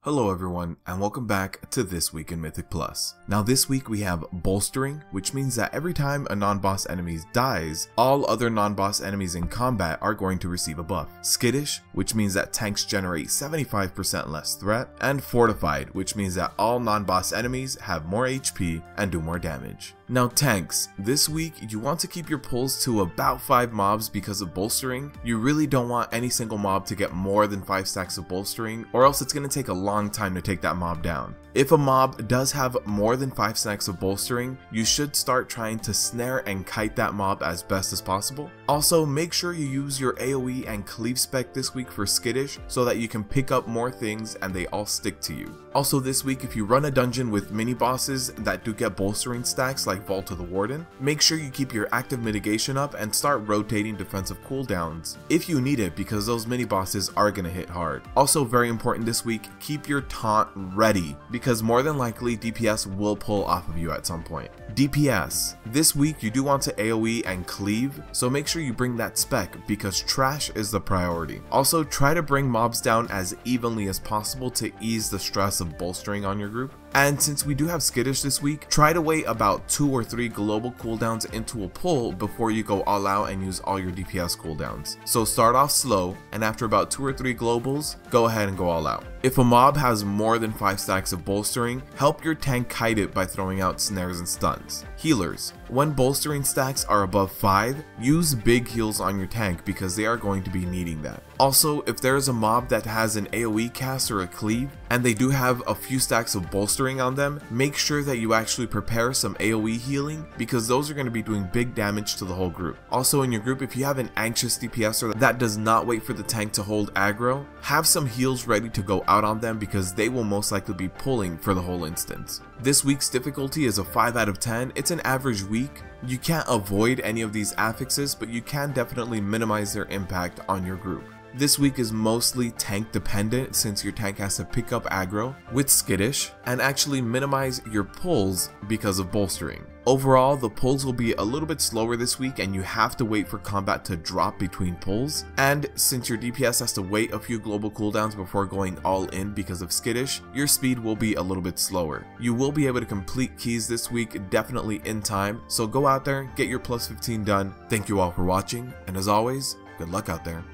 Hello everyone, and welcome back to This Week in Mythic Plus. Now this week we have Bolstering, which means that every time a non-boss enemy dies, all other non-boss enemies in combat are going to receive a buff. Skittish, which means that tanks generate 75% less threat, and Fortified, which means that all non-boss enemies have more HP and do more damage. Now tanks, this week you want to keep your pulls to about 5 mobs because of Bolstering. You really don't want any single mob to get more than 5 stacks of Bolstering, or else it's going to take a long time to take that mob down. If a mob does have more than 5 stacks of Bolstering, you should start trying to snare and kite that mob as best as possible. Also, make sure you use your AoE and cleave spec this week for Skittish so that you can pick up more things and they all stick to you. Also this week, if you run a dungeon with mini bosses that do get Bolstering stacks like Vault of the Warden, make sure you keep your active mitigation up and start rotating defensive cooldowns if you need it, because those mini bosses are going to hit hard. Also very important this week, keep your taunt ready because more than likely DPS will pull off of you at some point. DPS, this week you do want to AoE and cleave, so make sure you bring that spec because trash is the priority. Also try to bring mobs down as evenly as possible to ease the stress of Bolstering on your group. And since we do have Skittish this week, try to wait about 2 or 3 global cooldowns into a pull before you go all out and use all your DPS cooldowns. So start off slow, and after about 2 or 3 globals, go ahead and go all out. If a mob has more than 5 stacks of Bolstering, help your tank kite it by throwing out snares and stuns. Healers, when Bolstering stacks are above 5, use big heals on your tank because they are going to be needing that. Also, if there is a mob that has an AoE cast or a cleave, and they do have a few stacks of Bolstering on them, make sure that you actually prepare some AoE healing because those are going to be doing big damage to the whole group. Also in your group, if you have an anxious DPSer that does not wait for the tank to hold aggro, have some heals ready to go out on them because they will most likely be pulling for the whole instance. This week's difficulty is a 5 out of 10. It's an average week. You can't avoid any of these affixes, but you can definitely minimize their impact on your group. This week is mostly tank dependent since your tank has to pick up aggro with Skittish and actually minimize your pulls because of Bolstering. Overall, the pulls will be a little bit slower this week and you have to wait for combat to drop between pulls. And since your DPS has to wait a few global cooldowns before going all in because of Skittish, your speed will be a little bit slower. You will be able to complete keys this week definitely in time, so go out there, get your plus 15 done. Thank you all for watching, and as always, good luck out there.